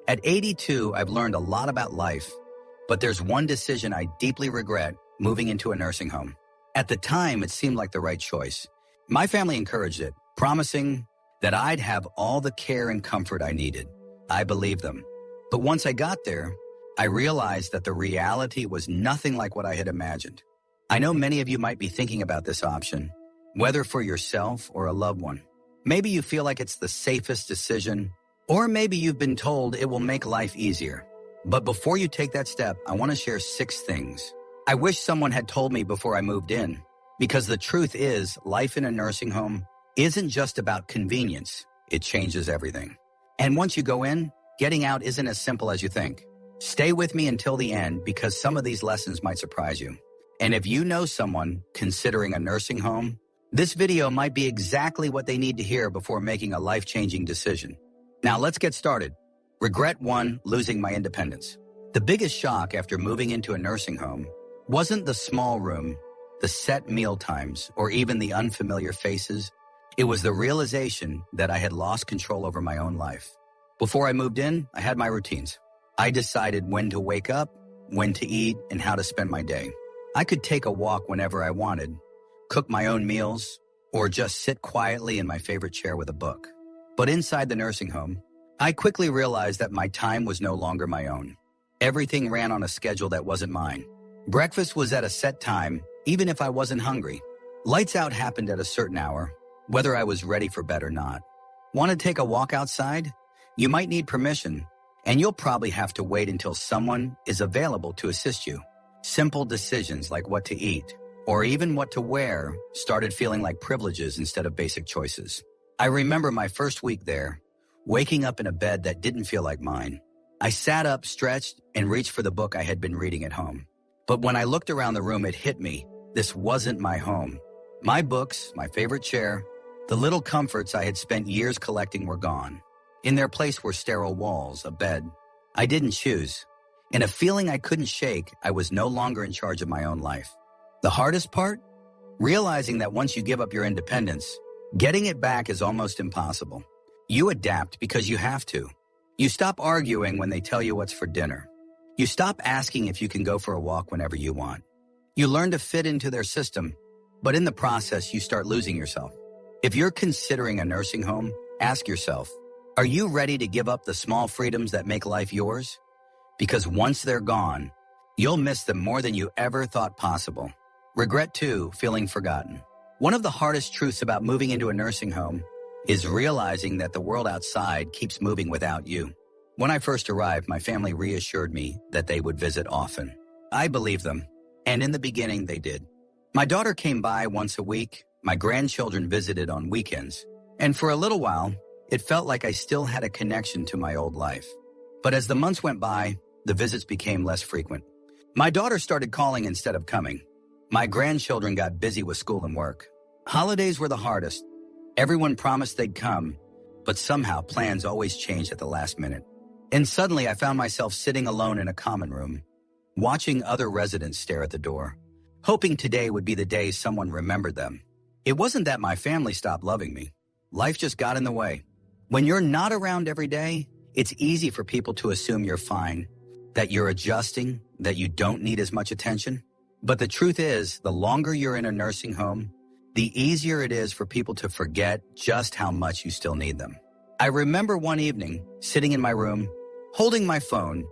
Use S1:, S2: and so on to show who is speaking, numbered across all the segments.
S1: At 82, I've learned a lot about life, but there's one decision I deeply regret: moving into a nursing home. At the time, it seemed like the right choice. My family encouraged it, promising that I'd have all the care and comfort I needed. I believed them. But once I got there, I realized that the reality was nothing like what I had imagined. I know many of you might be thinking about this option, whether for yourself or a loved one. Maybe you feel like it's the safest decision, or maybe you've been told it will make life easier. But before you take that step, I want to share 6 things I wish someone had told me before I moved in. Because the truth is, life in a nursing home isn't just about convenience. It changes everything. And once you go in, getting out isn't as simple as you think. Stay with me until the end, because some of these lessons might surprise you. And if you know someone considering a nursing home, this video might be exactly what they need to hear before making a life-changing decision. Now let's get started. Regret 1: losing my independence. The biggest shock after moving into a nursing home wasn't the small room, the set meal times, or even the unfamiliar faces. It was the realization that I had lost control over my own life. Before I moved in, I had my routines. I decided when to wake up, when to eat, and how to spend my day. I could take a walk whenever I wanted, cook my own meals, or just sit quietly in my favorite chair with a book. But inside the nursing home, I quickly realized that my time was no longer my own. Everything ran on a schedule that wasn't mine. Breakfast was at a set time, even if I wasn't hungry. Lights out happened at a certain hour, whether I was ready for bed or not. Want to take a walk outside? You might need permission, and you'll probably have to wait until someone is available to assist you. Simple decisions like what to eat, or even what to wear, started feeling like privileges instead of basic choices. I remember my first week there, waking up in a bed that didn't feel like mine. I sat up, stretched, and reached for the book I had been reading at home. But when I looked around the room, it hit me. This wasn't my home. My books, my favorite chair, the little comforts I had spent years collecting were gone. In their place were sterile walls, a bed I didn't choose, and a feeling I couldn't shake. I was no longer in charge of my own life. The hardest part? Realizing that once you give up your independence, getting it back is almost impossible. You adapt because you have to. You stop arguing when they tell you what's for dinner. You stop asking if you can go for a walk whenever you want. You learn to fit into their system, but in the process, you start losing yourself. If you're considering a nursing home, ask yourself, are you ready to give up the small freedoms that make life yours? Because once they're gone, you'll miss them more than you ever thought possible. Regret 2: feeling forgotten. One of the hardest truths about moving into a nursing home is realizing that the world outside keeps moving without you. When I first arrived, my family reassured me that they would visit often. I believed them, and in the beginning, they did. My daughter came by once a week, my grandchildren visited on weekends, and for a little while, it felt like I still had a connection to my old life. But as the months went by, the visits became less frequent. My daughter started calling instead of coming. My grandchildren got busy with school and work. Holidays were the hardest. Everyone promised they'd come, but somehow plans always changed at the last minute. And suddenly I found myself sitting alone in a common room, watching other residents stare at the door, hoping today would be the day someone remembered them. It wasn't that my family stopped loving me. Life just got in the way. When you're not around every day, it's easy for people to assume you're fine, that you're adjusting, that you don't need as much attention. But the truth is, the longer you're in a nursing home, the easier it is for people to forget just how much you still need them. I remember one evening, sitting in my room, holding my phone,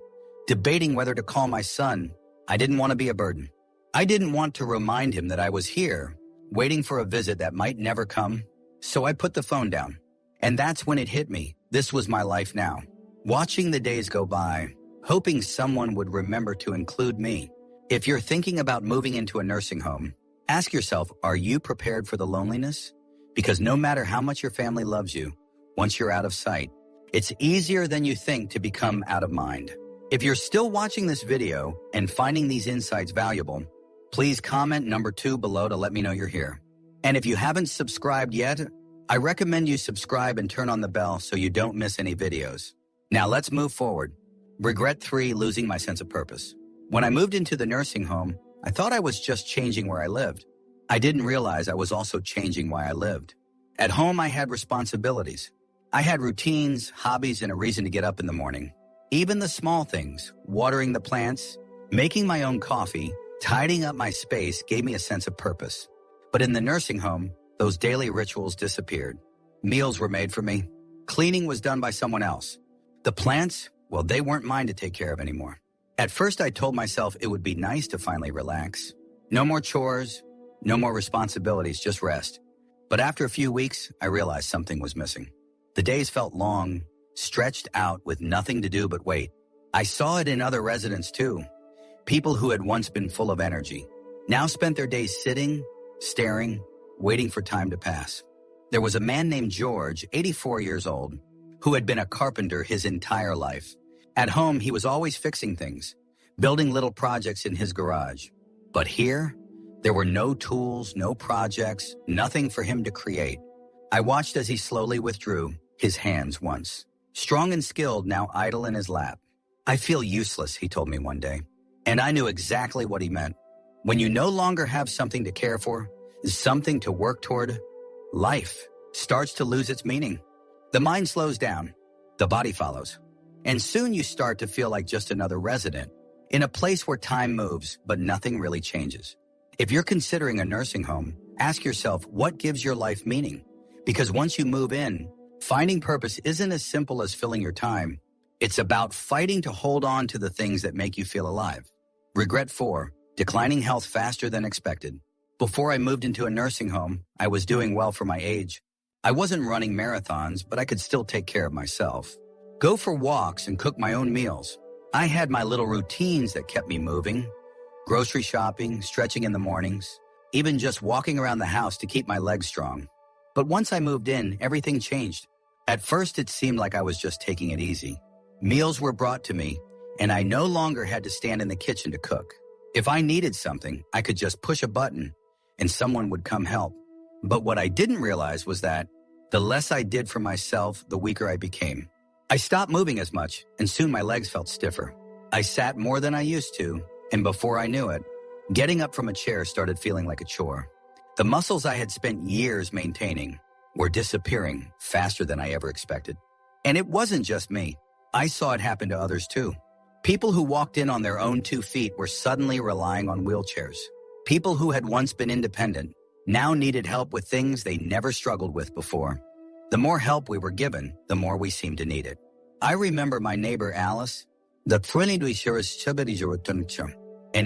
S1: debating whether to call my son. I didn't want to be a burden. I didn't want to remind him that I was here, waiting for a visit that might never come. So I put the phone down. And that's when it hit me. This was my life now. Watching the days go by, hoping someone would remember to include me. If you're thinking about moving into a nursing home, ask yourself, are you prepared for the loneliness? Because no matter how much your family loves you, once you're out of sight, it's easier than you think to become out of mind. If you're still watching this video and finding these insights valuable, please comment number 2 below to let me know you're here. And if you haven't subscribed yet, I recommend you subscribe and turn on the bell so you don't miss any videos. Now let's move forward. Regret 3: losing my sense of purpose. When I moved into the nursing home, I thought I was just changing where I lived. I didn't realize I was also changing why I lived. At home, I had responsibilities. I had routines, hobbies, and a reason to get up in the morning. Even the small things, watering the plants, making my own coffee, tidying up my space gave me a sense of purpose. But in the nursing home, those daily rituals disappeared. Meals were made for me. Cleaning was done by someone else. The plants, well, they weren't mine to take care of anymore. At first, I told myself it would be nice to finally relax. No more chores, no more responsibilities, just rest. But after a few weeks, I realized something was missing. The days felt long, stretched out with nothing to do but wait. I saw it in other residents too. People who had once been full of energy now spent their days sitting, staring, waiting for time to pass. There was a man named George, 84 years old, who had been a carpenter his entire life. At home, he was always fixing things, building little projects in his garage. But here, there were no tools, no projects, nothing for him to create. I watched as he slowly withdrew, his hands once strong and skilled, now idle in his lap. I feel useless, he told me one day. And I knew exactly what he meant. When you no longer have something to care for, something to work toward, life starts to lose its meaning. The mind slows down, the body follows. And soon you start to feel like just another resident in a place where time moves, but nothing really changes. If you're considering a nursing home, ask yourself what gives your life meaning. Because once you move in, finding purpose isn't as simple as filling your time. It's about fighting to hold on to the things that make you feel alive. Regret 4, declining health faster than expected. Before I moved into a nursing home, I was doing well for my age. I wasn't running marathons, but I could still take care of myself. Go for walks and cook my own meals. I had my little routines that kept me moving. Grocery shopping, stretching in the mornings, even just walking around the house to keep my legs strong. But once I moved in, everything changed. At first, it seemed like I was just taking it easy. Meals were brought to me, and I no longer had to stand in the kitchen to cook. If I needed something, I could just push a button, and someone would come help. But what I didn't realize was that the less I did for myself, the weaker I became. I stopped moving as much, and soon my legs felt stiffer. I sat more than I used to, and before I knew it, getting up from a chair started feeling like a chore. The muscles I had spent years maintaining were disappearing faster than I ever expected. And it wasn't just me. I saw it happen to others too. People who walked in on their own 2 feet were suddenly relying on wheelchairs. People who had once been independent now needed help with things they never struggled with before. The more help we were given, the more we seemed to need it. I remember my neighbor Alice, an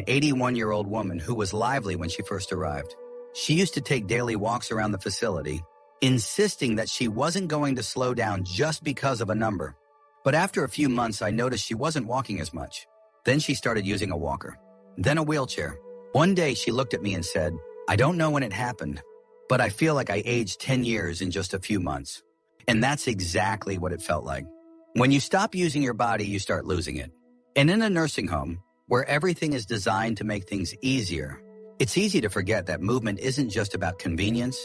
S1: 81-year-old woman who was lively when she first arrived. She used to take daily walks around the facility, insisting that she wasn't going to slow down just because of a number. But after a few months, I noticed she wasn't walking as much. Then she started using a walker, then a wheelchair. One day she looked at me and said, "I don't know when it happened, but I feel like I aged 10 years in just a few months." And that's exactly what it felt like. When you stop using your body, you start losing it. And in a nursing home, where everything is designed to make things easier, it's easy to forget that movement isn't just about convenience,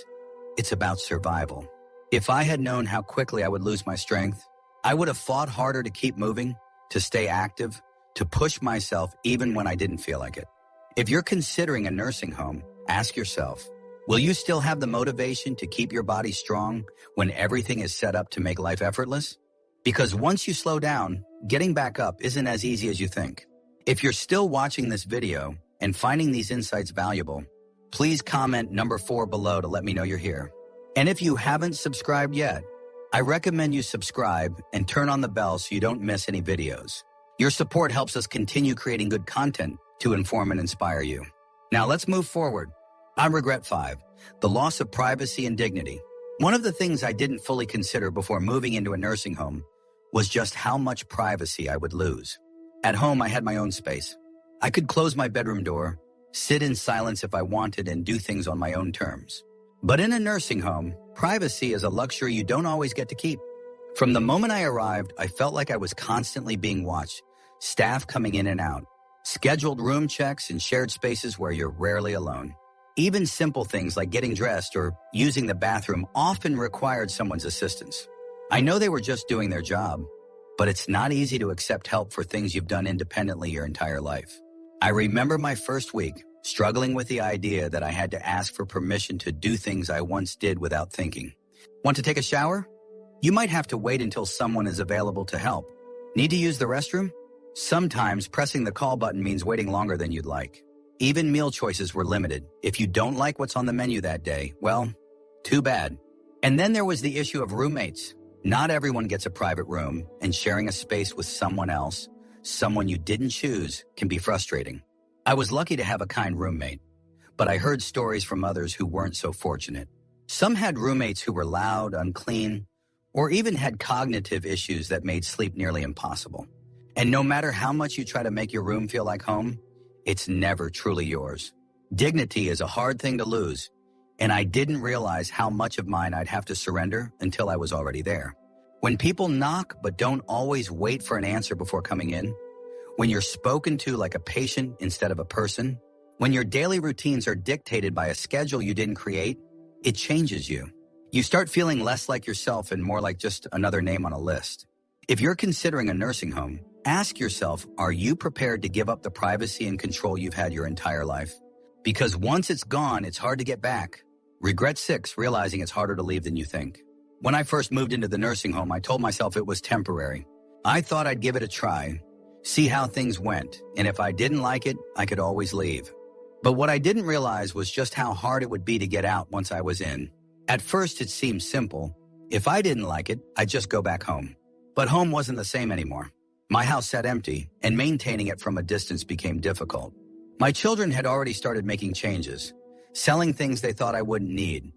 S1: it's about survival. If I had known how quickly I would lose my strength, I would have fought harder to keep moving, to stay active, to push myself even when I didn't feel like it. If you're considering a nursing home, ask yourself, will you still have the motivation to keep your body strong when everything is set up to make life effortless? Because once you slow down, getting back up isn't as easy as you think. If you're still watching this video and finding these insights valuable, please comment number 4 below to let me know you're here. And if you haven't subscribed yet, I recommend you subscribe and turn on the bell so you don't miss any videos. Your support helps us continue creating good content to inform and inspire you. Now let's move forward. On regret 5, the loss of privacy and dignity. One of the things I didn't fully consider before moving into a nursing home was just how much privacy I would lose. At home, I had my own space. I could close my bedroom door, sit in silence if I wanted, and do things on my own terms. But in a nursing home, privacy is a luxury you don't always get to keep. From the moment I arrived, I felt like I was constantly being watched, staff coming in and out, scheduled room checks, and shared spaces where you're rarely alone. Even simple things like getting dressed or using the bathroom often required someone's assistance. I know they were just doing their job, but it's not easy to accept help for things you've done independently your entire life. I remember my first week struggling with the idea that I had to ask for permission to do things I once did without thinking. Want to take a shower? You might have to wait until someone is available to help. Need to use the restroom? Sometimes pressing the call button means waiting longer than you'd like. Even meal choices were limited. If you don't like what's on the menu that day, well, too bad. And then there was the issue of roommates. Not everyone gets a private room, and sharing a space with someone else, someone you didn't choose, can be frustrating. I was lucky to have a kind roommate, but I heard stories from others who weren't so fortunate. Some had roommates who were loud, unclean, or even had cognitive issues that made sleep nearly impossible. And no matter how much you try to make your room feel like home, it's never truly yours. Dignity is a hard thing to lose, and I didn't realize how much of mine I'd have to surrender until I was already there. When people knock but don't always wait for an answer before coming in, when you're spoken to like a patient instead of a person, when your daily routines are dictated by a schedule you didn't create, it changes you. You start feeling less like yourself and more like just another name on a list. If you're considering a nursing home, ask yourself, are you prepared to give up the privacy and control you've had your entire life? Because once it's gone, it's hard to get back. Regret 6, realizing it's harder to leave than you think. When I first moved into the nursing home, I told myself it was temporary. I thought I'd give it a try, see how things went, and if I didn't like it, I could always leave. But what I didn't realize was just how hard it would be to get out once I was in. At first, it seemed simple. If I didn't like it, I'd just go back home. But home wasn't the same anymore. My house sat empty, and maintaining it from a distance became difficult. My children had already started making changes, selling things they thought I wouldn't need,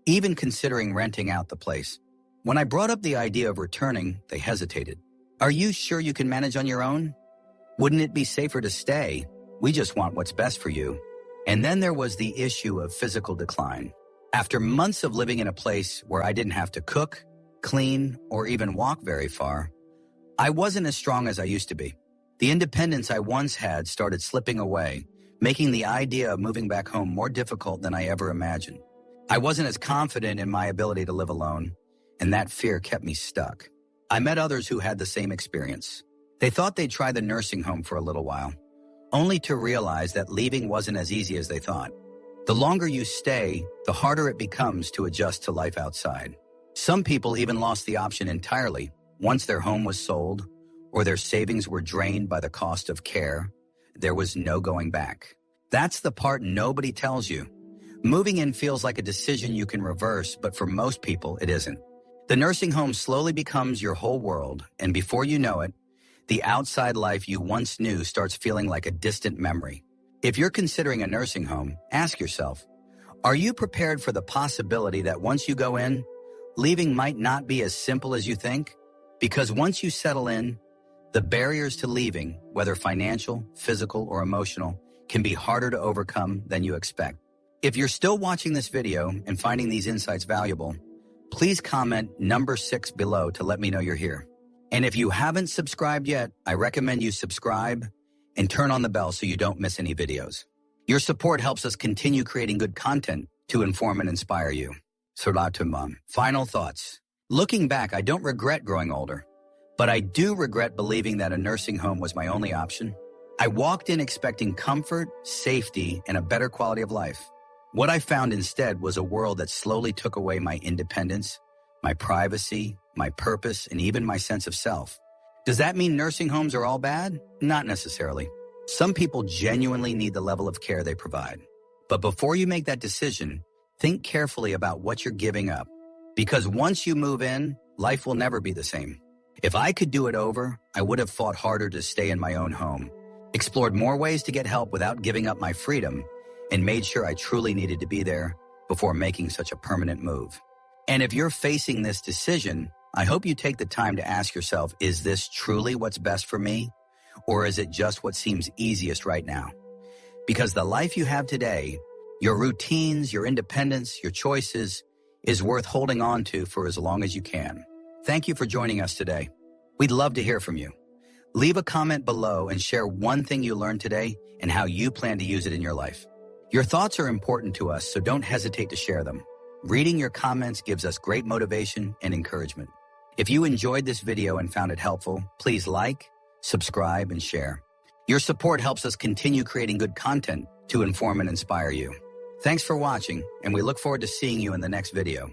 S1: even considering renting out the place. When I brought up the idea of returning, they hesitated. Are you sure you can manage on your own? Wouldn't it be safer to stay? We just want what's best for you. And then there was the issue of physical decline. After months of living in a place where I didn't have to cook, clean, or even walk very far, I wasn't as strong as I used to be. The independence I once had started slipping away, making the idea of moving back home more difficult than I ever imagined. I wasn't as confident in my ability to live alone, and that fear kept me stuck. I met others who had the same experience. They thought they'd try the nursing home for a little while, only to realize that leaving wasn't as easy as they thought. The longer you stay, the harder it becomes to adjust to life outside. Some people even lost the option entirely once their home was sold or their savings were drained by the cost of care. There was no going back. That's the part nobody tells you. Moving in feels like a decision you can reverse, but for most people, it isn't. The nursing home slowly becomes your whole world, and before you know it, the outside life you once knew starts feeling like a distant memory. If you're considering a nursing home, ask yourself, are you prepared for the possibility that once you go in, leaving might not be as simple as you think? Because once you settle in, the barriers to leaving, whether financial, physical, or emotional, can be harder to overcome than you expect. If you're still watching this video and finding these insights valuable, please comment number 6 below to let me know you're here. And if you haven't subscribed yet, I recommend you subscribe and turn on the bell so you don't miss any videos. Your support helps us continue creating good content to inform and inspire you. Final thoughts. Looking back, I don't regret growing older, but I do regret believing that a nursing home was my only option. I walked in expecting comfort, safety, and a better quality of life. What I found instead was a world that slowly took away my independence, my privacy, my purpose, and even my sense of self. Does that mean nursing homes are all bad? Not necessarily. Some people genuinely need the level of care they provide. But before you make that decision, think carefully about what you're giving up. Because once you move in, life will never be the same. If I could do it over, I would have fought harder to stay in my own home, explored more ways to get help without giving up my freedom, and made sure I truly needed to be there before making such a permanent move. And if you're facing this decision, I hope you take the time to ask yourself, is this truly what's best for me? Or is it just what seems easiest right now? Because the life you have today, your routines, your independence, your choices, is worth holding on to for as long as you can. Thank you for joining us today. We'd love to hear from you. Leave a comment below and share one thing you learned today and how you plan to use it in your life. Your thoughts are important to us, so don't hesitate to share them. Reading your comments gives us great motivation and encouragement. If you enjoyed this video and found it helpful, please like, subscribe, and share. Your support helps us continue creating good content to inform and inspire you. Thanks for watching, and we look forward to seeing you in the next video.